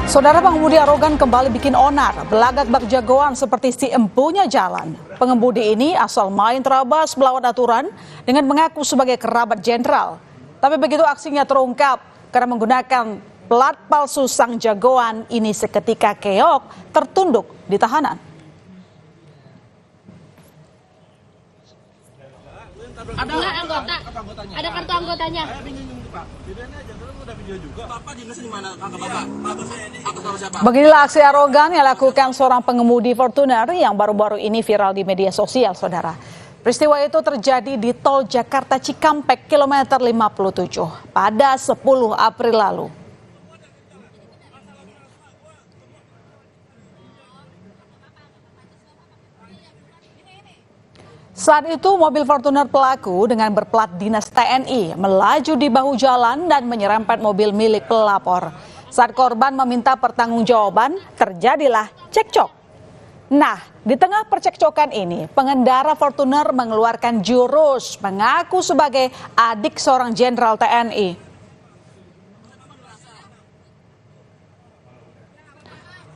Saudara, pengemudi arogan kembali bikin onar, belagak bak jagoan seperti si empunya jalan. Pengemudi ini asal main terabas melawan aturan dengan mengaku sebagai kerabat jenderal. Tapi begitu aksinya terungkap karena menggunakan plat palsu, sang jagoan ini seketika keok tertunduk di tahanan. Ada nggak anggota? Ada kartu anggotanya? Beginilah aksi arogan yang dilakukan seorang pengemudi Fortuner yang baru-baru ini viral di media sosial, saudara. Peristiwa itu terjadi di tol Jakarta Cikampek kilometer 57 pada 10 April lalu. Saat itu mobil Fortuner pelaku dengan berplat dinas TNI melaju di bahu jalan dan menyerempet mobil milik pelapor. Saat korban meminta pertanggungjawaban, terjadilah cekcok. Nah, di tengah percekcokan ini, pengendara Fortuner mengeluarkan jurus mengaku sebagai adik seorang jenderal TNI.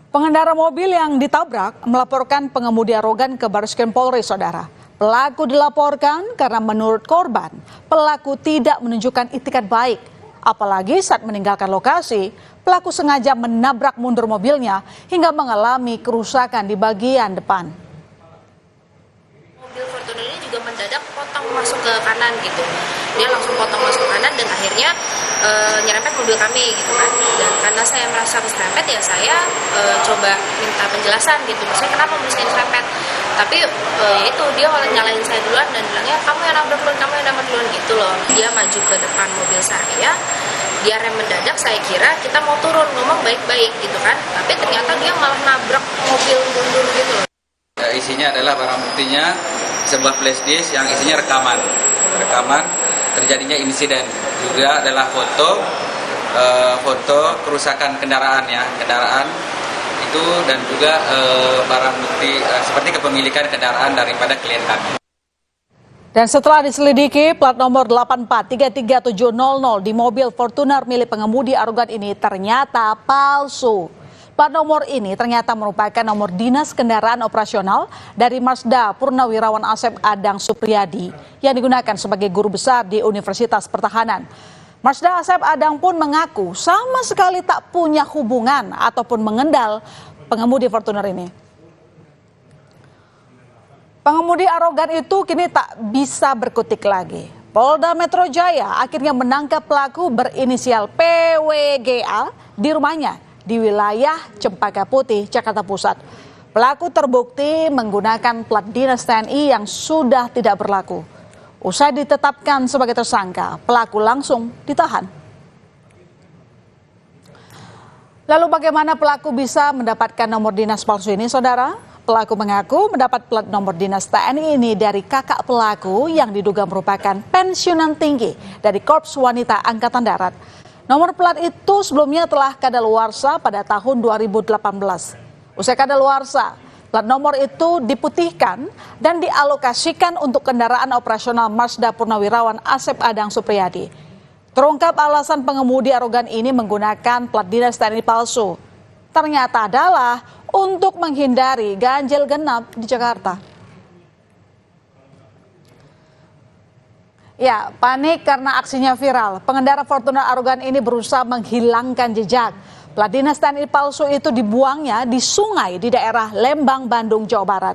Pengendara mobil yang ditabrak melaporkan pengemudi arogan ke Barreskrim Polri, saudara. Pelaku dilaporkan karena menurut korban, pelaku tidak menunjukkan itikat baik. Apalagi saat meninggalkan lokasi, pelaku sengaja menabrak mundur mobilnya hingga mengalami kerusakan di bagian depan. Mobil Fortuner ini juga mendadak potong masuk ke kanan gitu. Dia langsung potong masuk ke kanan dan akhirnya nyerempet mobil kami gitu kan. Dan karena saya merasa keserempet ya saya coba minta penjelasan gitu. Maksudnya kenapa mobil saya diserempet? Tapi itu dia nyalahin saya duluan dan bilangnya kamu yang nabrak duluan, kamu yang nabrak duluan gitu loh. Dia maju ke depan mobil saya, dia rem mendadak, saya kira kita mau turun ngomong baik-baik gitu kan. Tapi ternyata dia malah nabrak mobil mundur gitu loh. Isinya adalah barang buktinya sebuah flash disk yang isinya rekaman terjadinya insiden, juga adalah foto kerusakan kendaraan itu, dan juga barang bukti seperti kepemilikan kendaraan daripada klien kami. Dan setelah diselidiki, plat nomor 8433700 di mobil Fortuner milik pengemudi arogan ini ternyata palsu. Plat nomor ini ternyata merupakan nomor dinas kendaraan operasional dari Marsda Purnawirawan Asep Adang Supriyadi yang digunakan sebagai guru besar di Universitas Pertahanan. Marsda Asep Adang pun mengaku sama sekali tak punya hubungan ataupun mengendal pengemudi Fortuner ini. Pengemudi arogan itu kini tak bisa berkutik lagi. Polda Metro Jaya akhirnya menangkap pelaku berinisial PWGA di rumahnya di wilayah Cempaka Putih, Jakarta Pusat. Pelaku terbukti menggunakan plat dinas TNI yang sudah tidak berlaku. Usai ditetapkan sebagai tersangka, pelaku langsung ditahan. Lalu bagaimana pelaku bisa mendapatkan nomor dinas palsu ini, saudara? Pelaku mengaku mendapat plat nomor dinas TNI ini dari kakak pelaku yang diduga merupakan pensiunan tinggi dari Korps Wanita Angkatan Darat. Nomor plat itu sebelumnya telah kadaluarsa pada tahun 2018. Usai kadaluarsa, plat nomor itu diputihkan dan dialokasikan untuk kendaraan operasional Marsda Purnawirawan Asep Adang Supriyadi. Terungkap alasan pengemudi arogan ini menggunakan plat dinas TNI palsu. Ternyata adalah untuk menghindari ganjil genap di Jakarta. Ya, panik karena aksinya viral. Pengendara Fortuner arogan ini berusaha menghilangkan jejak. Plat dinas TNI palsu itu dibuangnya di sungai di daerah Lembang, Bandung, Jawa Barat.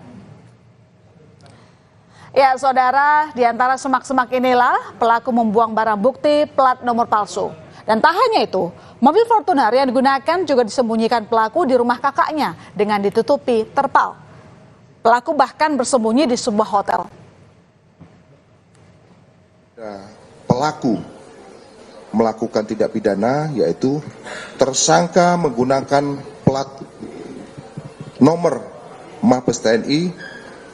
Ya, saudara, di antara semak-semak inilah pelaku membuang barang bukti plat nomor palsu. Dan tak hanya itu, mobil Fortuner yang digunakan juga disembunyikan pelaku di rumah kakaknya dengan ditutupi terpal. Pelaku bahkan bersembunyi di sebuah hotel. Pelaku melakukan tindak pidana, yaitu tersangka menggunakan plat nomor Mabes TNI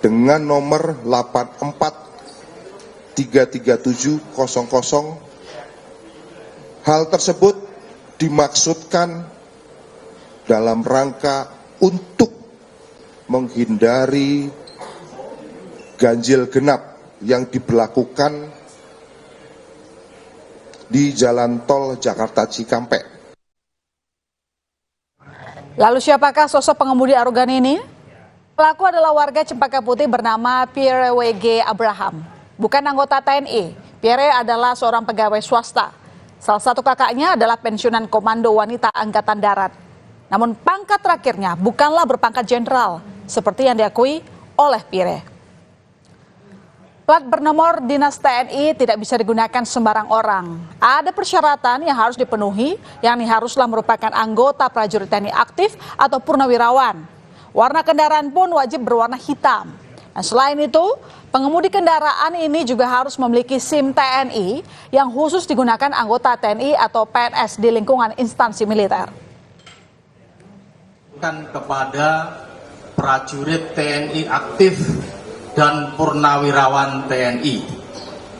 dengan nomor 8433700. Hal tersebut dimaksudkan dalam rangka untuk menghindari ganjil genap yang diberlakukan di Jalan Tol Jakarta Cikampek. Lalu siapakah sosok pengemudi arogan ini? Pelaku adalah warga Cempaka Putih bernama Pierre W.G. Abraham. Bukan anggota TNI, Pierre adalah seorang pegawai swasta. Salah satu kakaknya adalah pensiunan Komando Wanita Angkatan Darat. Namun pangkat terakhirnya bukanlah berpangkat jenderal, seperti yang diakui oleh Pierre. Plat bernomor dinas TNI tidak bisa digunakan sembarang orang. Ada persyaratan yang harus dipenuhi, yakni haruslah merupakan anggota prajurit TNI aktif atau purnawirawan. Warna kendaraan pun wajib berwarna hitam. Dan selain itu, pengemudi kendaraan ini juga harus memiliki SIM TNI yang khusus digunakan anggota TNI atau PNS di lingkungan instansi militer. Kepada prajurit TNI aktif dan purnawirawan TNI.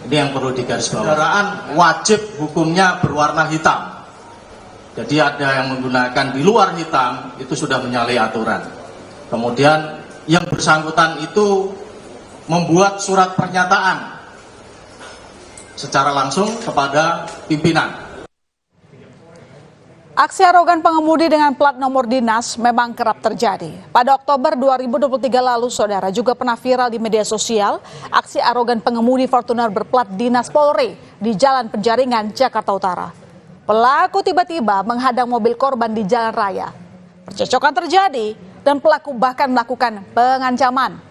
Ini yang perlu digarisbawahi. Kendaraan wajib hukumnya berwarna hitam. Jadi ada yang menggunakan di luar hitam, itu sudah menyalahi aturan. Kemudian yang bersangkutan itu membuat surat pernyataan secara langsung kepada pimpinan. Aksi arogan pengemudi dengan plat nomor dinas memang kerap terjadi. Pada Oktober 2023 lalu, saudara, juga pernah viral di media sosial aksi arogan pengemudi Fortuner berplat dinas Polri di Jalan Penjaringan, Jakarta Utara. Pelaku tiba-tiba menghadang mobil korban di jalan raya. Percekcokan terjadi dan pelaku bahkan melakukan pengancaman.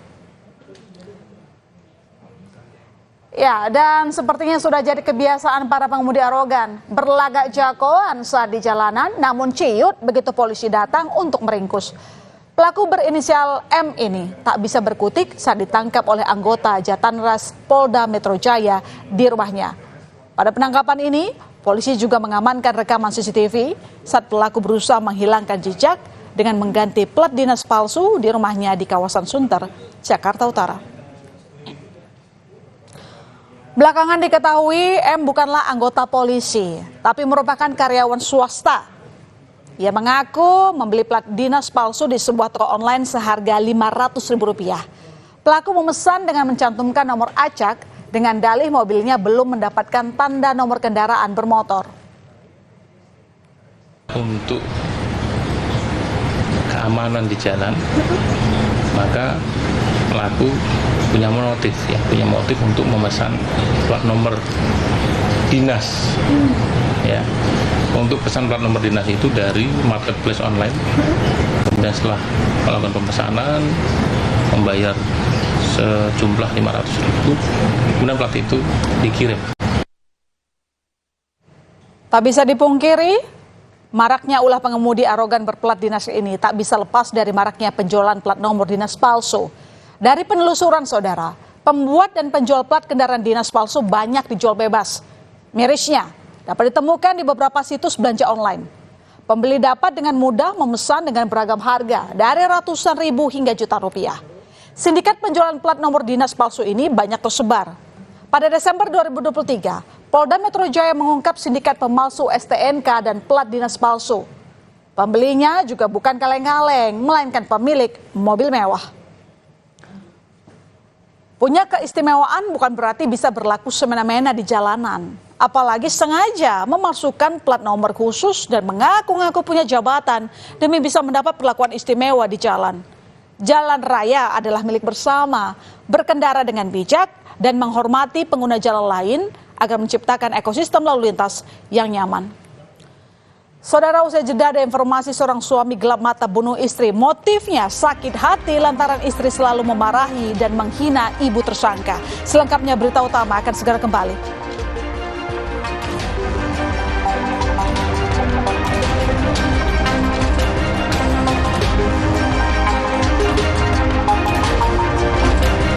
Ya, dan sepertinya sudah jadi kebiasaan para pengemudi arogan berlagak jagoan saat di jalanan, namun ciut begitu polisi datang untuk meringkus. Pelaku berinisial M ini tak bisa berkutik saat ditangkap oleh anggota Jatanras Polda Metro Jaya di rumahnya. Pada penangkapan ini, polisi juga mengamankan rekaman CCTV saat pelaku berusaha menghilangkan jejak dengan mengganti plat dinas palsu di rumahnya di kawasan Sunter, Jakarta Utara. Belakangan diketahui M bukanlah anggota polisi, tapi merupakan karyawan swasta. Ia mengaku membeli plat dinas palsu di sebuah toko online seharga Rp500.000. Pelaku memesan dengan mencantumkan nomor acak dengan dalih mobilnya belum mendapatkan tanda nomor kendaraan bermotor. Untuk keamanan di jalan, maka pelaku punya motif untuk memesan plat nomor dinas. Ya, untuk pesan plat nomor dinas itu dari marketplace online. Kemudian setelah melakukan pemesanan, membayar sejumlah Rp500.000, kemudian plat itu dikirim. Tak bisa dipungkiri, maraknya ulah pengemudi arogan berplat dinas ini tak bisa lepas dari maraknya penjualan plat nomor dinas palsu. Dari penelusuran saudara, pembuat dan penjual plat kendaraan dinas palsu banyak dijual bebas. Mirisnya, dapat ditemukan di beberapa situs belanja online. Pembeli dapat dengan mudah memesan dengan beragam harga dari ratusan ribu hingga jutaan rupiah. Sindikat penjualan plat nomor dinas palsu ini banyak tersebar. Pada Desember 2023, Polda Metro Jaya mengungkap sindikat pemalsu STNK dan plat dinas palsu. Pembelinya juga bukan kaleng-kaleng, melainkan pemilik mobil mewah. Punya keistimewaan bukan berarti bisa berlaku semena-mena di jalanan. Apalagi sengaja memasukkan plat nomor khusus dan mengaku-ngaku punya jabatan demi bisa mendapat perlakuan istimewa di jalan. Jalan raya adalah milik bersama, berkendara dengan bijak dan menghormati pengguna jalan lain agar menciptakan ekosistem lalu lintas yang nyaman. Saudara, usai jeda ada informasi seorang suami gelap mata bunuh istri. Motifnya sakit hati lantaran istri selalu memarahi dan menghina ibu tersangka. Selengkapnya berita utama akan segera kembali.